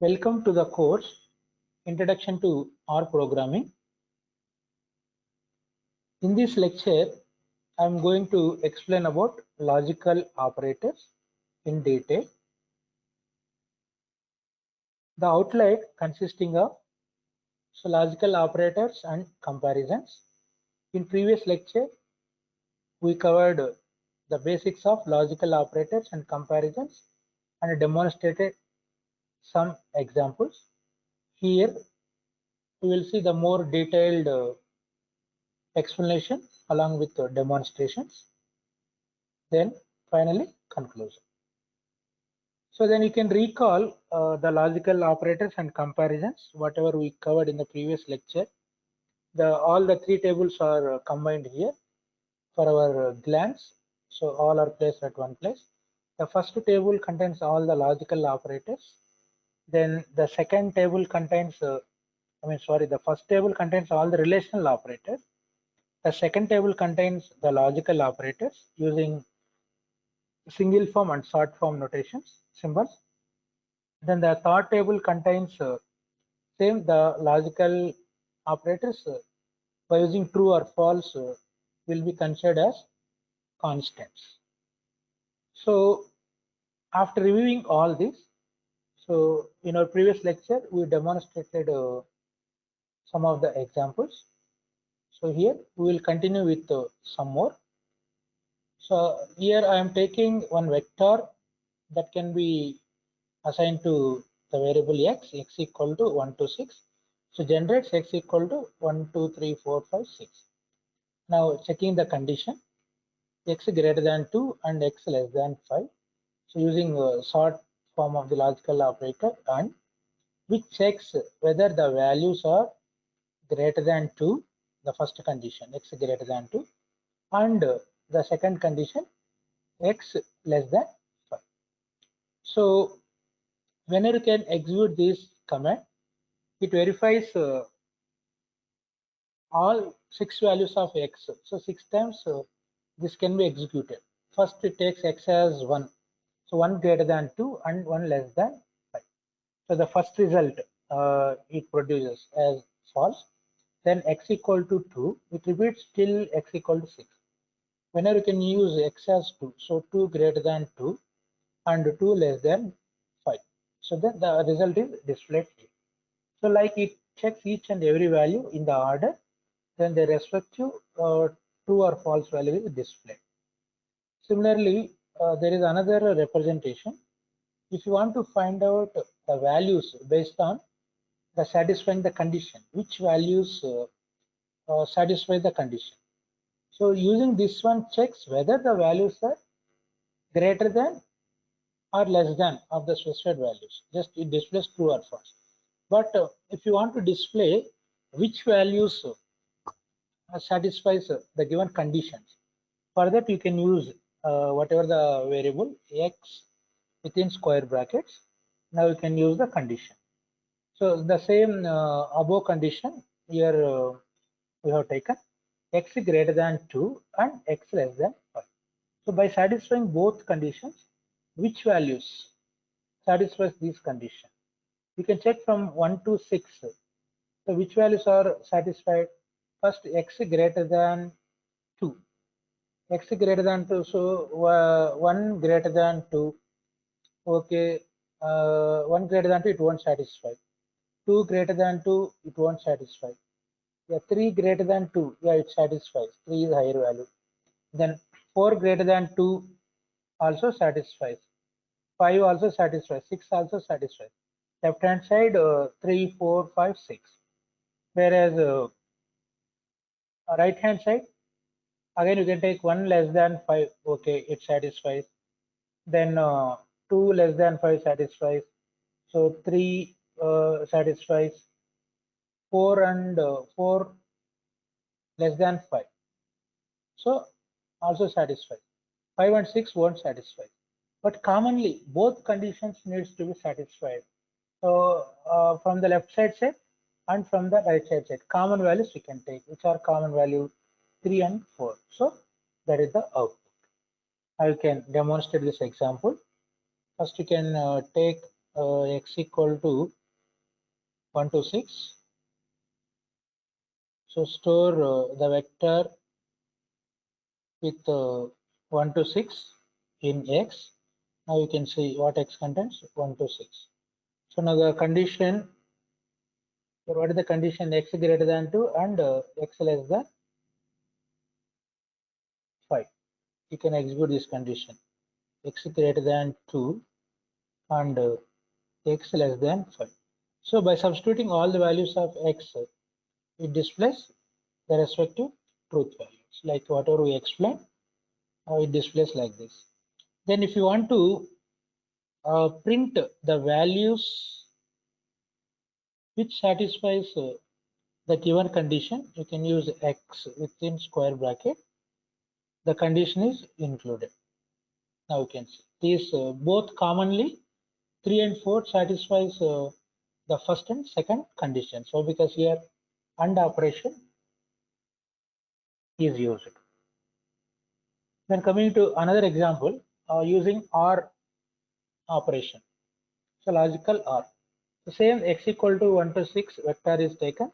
Welcome to the course Introduction to R Programming. In this lecture, I am going to explain about logical operators in detail. The outline consisting of logical operators and comparisons. In previous lecture, we covered the basics of logical operators and comparisons and demonstrated some examples. Here, we will see the more detailed explanation along with demonstrations, then finally conclusion. So then you can recall the logical operators and comparisons, whatever we covered in the previous lecture. All the three tables are combined here for our glance. So all are placed at one place. The first table contains all the logical operators. Then the second table contains, the first table contains all the relational operators. The second table contains the logical operators using single form and short form notations, symbols. Then the third table contains the logical operators by using true or false will be considered as constants. So after reviewing all this, so in our previous lecture we demonstrated some of the examples. So here we will continue with some more. So here I am taking one vector that can be assigned to the variable x equal to 1 to 6. So generates x equal to 1, 2, 3, 4, 5, 6. Now checking the condition, x greater than 2 and x less than 5. So using a short form of the logical operator, and which checks whether the values are greater than 2, the first condition, x greater than 2, and the second condition, x less than 5. So whenever you can execute this command, it verifies all 6 values of x. So 6 times this can be executed. First it takes x as 1. So 1 greater than 2 and 1 less than 5. So the first result it produces as false. Then x equal to 2, it repeats till x equal to 6. Whenever you can use x as 2, so 2 greater than 2 and 2 less than 5. So then the result is displayed here. So like it checks each and every value in the order, then the respective true or false value is displayed. Similarly, there is another representation. If you want to find out the values based on the satisfying the condition, which values satisfy the condition. So using this one checks whether the values are greater than or less than of the specified values. Just it displays true or false. But if you want to display which values satisfies the given conditions, for that you can use whatever the variable x within square brackets. Now you can use the condition. So the same above condition here we have taken x greater than 2 and x less than 5. So by satisfying both conditions, which values satisfies these conditions? We can check from 1 to 6. So which values are satisfied? First x greater than 2. X greater than 2, so 1 greater than 2. Okay, 1 greater than 2, it won't satisfy. 2 greater than 2, it won't satisfy. Yeah, 3 greater than 2, yeah, it satisfies. 3 is higher value. Then 4 greater than 2 also satisfies. 5 also satisfies. 6 also satisfies. Left hand side 3, 4, 5, 6. Whereas right hand side, again you can take 1 less than 5. Okay, it satisfies. Then 2 less than 5 satisfies. So 3 satisfies. 4 and 4 less than 5. So also satisfies. 5 and 6 won't satisfy. But commonly both conditions needs to be satisfied. So from the left side set and from the right side set, common values we can take, which are common value 3 and 4. So that is the output. I can demonstrate this example. First you can take x equal to 1 to 6. So store the vector with 1 to 6 in x. Now you can see what x contains, 1 to 6. So now the condition, what is the condition? X greater than 2 and x less than 5. You can execute this condition, x greater than 2 and x less than 5. So by substituting all the values of x, it displays the respective truth values, like whatever we explained, it displays like this. Then if you want to print the values which satisfies the given condition, you can use x within square bracket. The condition is included. Now you can see these both commonly 3 and 4 satisfies the first and second condition. So because here AND operation is used. Then coming to another example, using OR operation. So logical OR. The same x equal to 1 to 6 vector is taken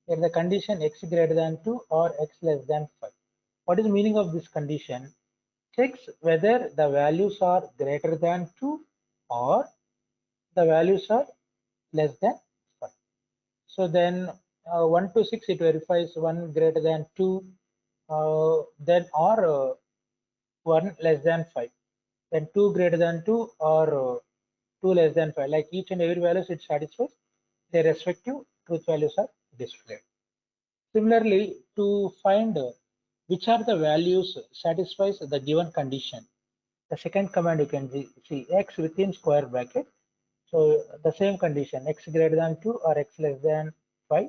if the condition x greater than 2 or x less than 5. What is the meaning of this condition? Checks whether the values are greater than 2 or the values are less than 5. So then 1 to 6 it verifies 1 greater than 2, then or 1 less than 5, then 2 greater than 2 or 2 less than 5. Like each and every values it satisfies, their respective truth values are displayed. Similarly, to find which are the values satisfies the given condition, the second command you can see x within square bracket. So the same condition, x greater than 2 or x less than 5.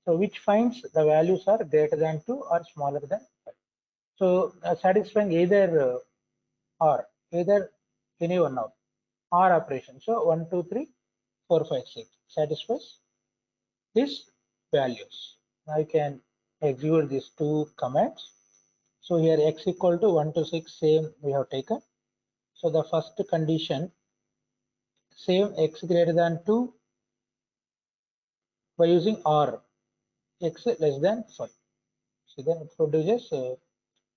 So which finds the values are greater than 2 or smaller than 5. So satisfying either or, either any one of OR operation. So 1, 2, 3, 4, 5, 6 satisfies these values. Now you can execute these two commands. So here x equal to 1 to 6 same we have taken. So the first condition, same x greater than 2 by using OR, x less than 5. So then it produces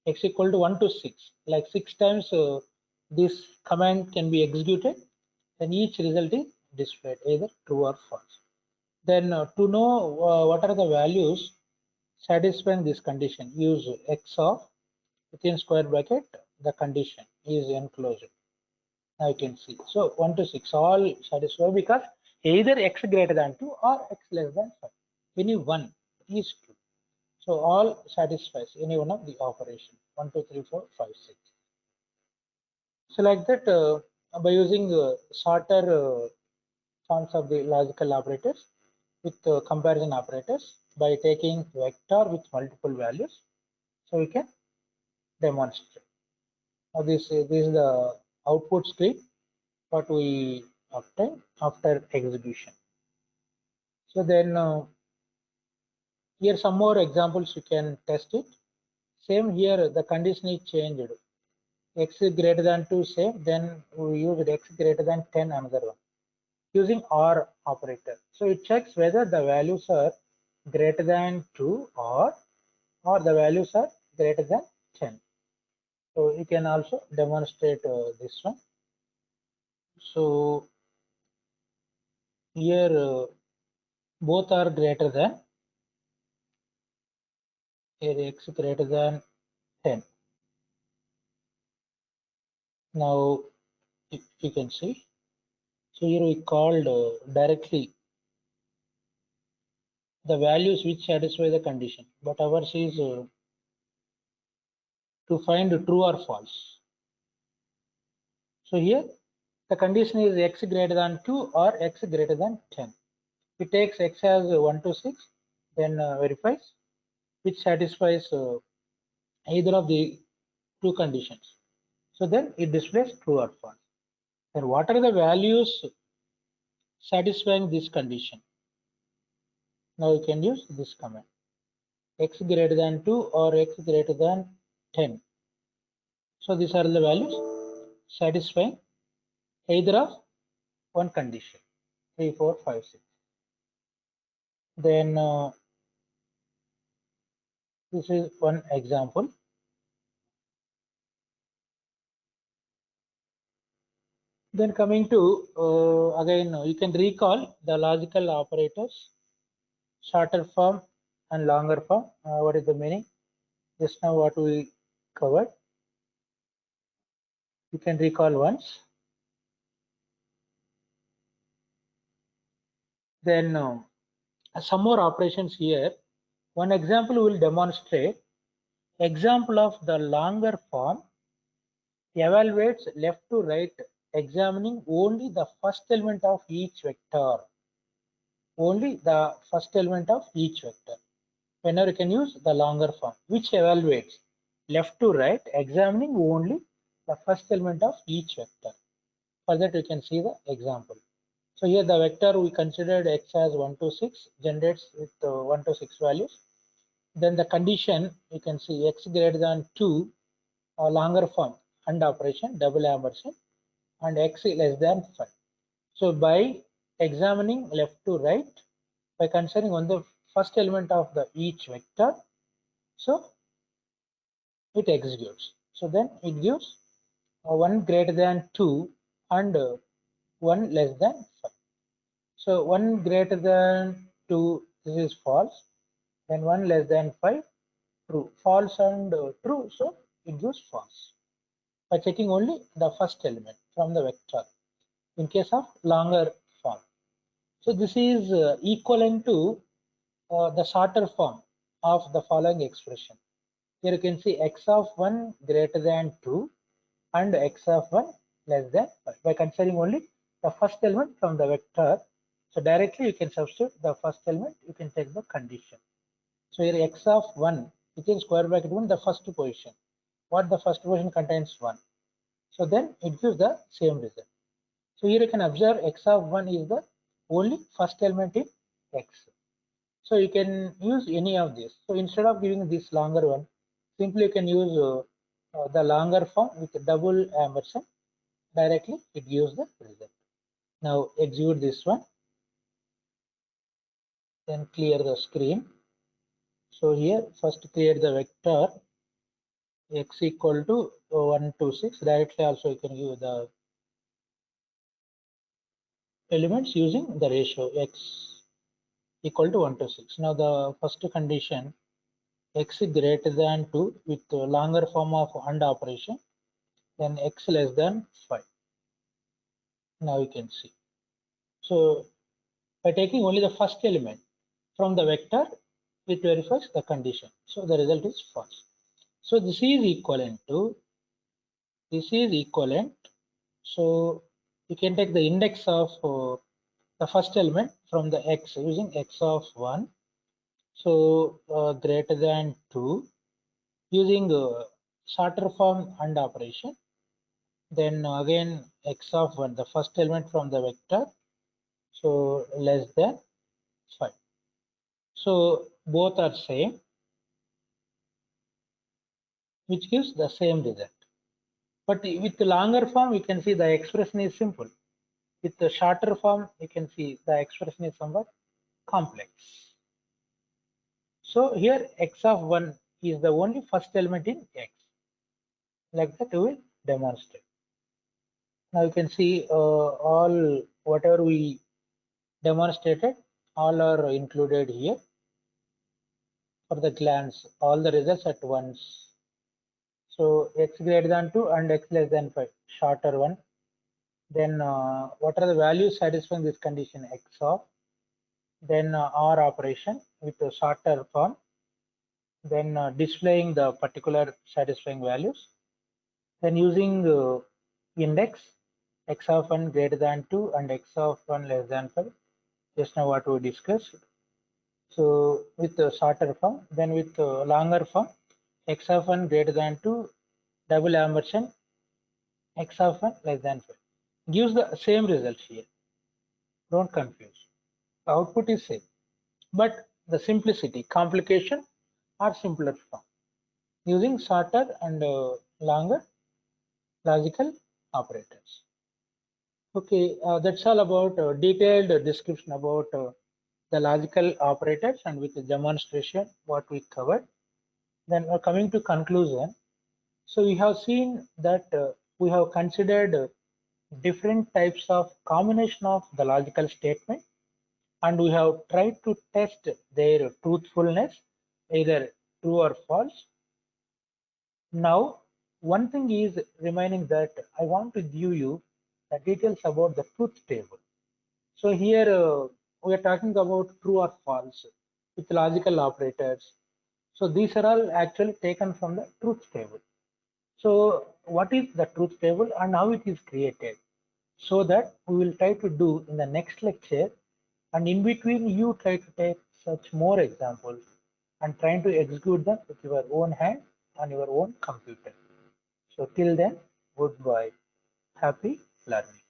x equal to 1 to 6. Like 6 times this command can be executed, then each result is displayed either true or false. Then to know what are the values satisfying this condition, use x of within square bracket, the condition is enclosed. Now you can see. So 1 to 6 all satisfy because either x greater than 2 or x less than 5. Any one is true. So all satisfies any one of the operation 1, 2, 3, 4, 5, 6. So like that, by using shorter forms of the logical operators with comparison operators, by taking vector with multiple values, so we can demonstrate. Now this is the output screen what we obtain after execution. So then here some more examples you can test it. Same here the condition is changed. X is greater than 2 same, then we use x greater than 10 another one using OR operator. So it checks whether the values are greater than 2 or the values are greater than 10. So you can also demonstrate this one. So here both are greater than, here x greater than 10. Now you can see. So here we called directly the values which satisfy the condition, but ours is to find true or false. So here the condition is x greater than 2 or x greater than 10. It takes x as 1 to 6, then verifies which satisfies either of the two conditions. So then it displays true or false. Then what are the values satisfying this condition? Now you can use this command, x greater than 2 or x greater than 10. So these are the values satisfying either of one condition 3, 4, 5, 6. Then this is one example. Then coming to again, you can recall the logical operators, shorter form and longer form. What is the meaning? Just now what we covered. You can recall once. Then some more operations here. One example will demonstrate. Example of the longer form evaluates left to right, examining only the first element of each vector. Only the first element of each vector. Whenever you can use the longer form, which evaluates left to right, examining only the first element of each vector. For that, you can see the example. So here the vector we considered x as 1 to 6 generates with 1 to 6 values. Then the condition you can see x greater than 2 or longer form AND operation, double ampersand, and x less than 5. So by examining left to right, by considering on the first element of the each vector, so it executes. So then it gives 1 greater than 2 and 1 less than 5. So 1 greater than 2, this is false. Then 1 less than 5, true. False and true, so it gives false. By checking only the first element from the vector in case of longer form. So this is equivalent to the shorter form of the following expression. Here you can see x of 1 greater than 2 and x of 1 less than 5 by considering only the first element from the vector. So directly you can substitute the first element, you can take the condition. So here x of 1 within square bracket 1 the first position. What the first position contains 1. So then it gives the same result. So here you can observe x of 1 is the only first element in x. So you can use any of this. So instead of giving this longer one, simply you can use the longer form with double ampersand. Directly it gives the result. Now execute this one. Then clear the screen. So here first create the vector x equal to 1 to 6. Directly also you can give the elements using the ratio x equal to 1 to 6. Now the first condition x greater than 2 with longer form of AND operation, then x less than 5. Now you can see. So by taking only the first element from the vector, it verifies the condition. So the result is false. So this is equivalent to, So you can take the index of the first element from the x using x of 1. So greater than 2 using shorter form AND operation. Then again x of 1, the first element from the vector, so less than 5. So both are same, which gives the same result. But with the longer form, you can see the expression is simple. With the shorter form, you can see the expression is somewhat complex. So here x of 1 is the only first element in x. Like that we will demonstrate. Now you can see all whatever we demonstrated, all are included here for the glance, all the results at once. So x greater than 2 and x less than 5, shorter one. Then what are the values satisfying this condition? X of, then OR operation with the shorter form, then displaying the particular satisfying values, then using index x of 1 greater than 2 and x of 1 less than 5, just now what we discussed. So with the shorter form, then with longer form, x of 1 greater than 2, double ampersand, x of 1 less than 5. Gives the same result here. Don't confuse. The output is same, but the simplicity, complication are simpler form using shorter and longer logical operators. Okay, that's all about detailed description about the logical operators and with the demonstration what we covered. Then coming to conclusion. So we have seen that we have considered different types of combination of the logical statement, and we have tried to test their truthfulness, either true or false. Now, one thing is remaining that I want to give you the details about the truth table. So here we are talking about true or false with logical operators. So these are all actually taken from the truth table. So what is the truth table and how it is created? So that we will try to do in the next lecture, and in between you try to take such more examples and trying to execute them with your own hand on your own computer. So till then, goodbye. Happy learning.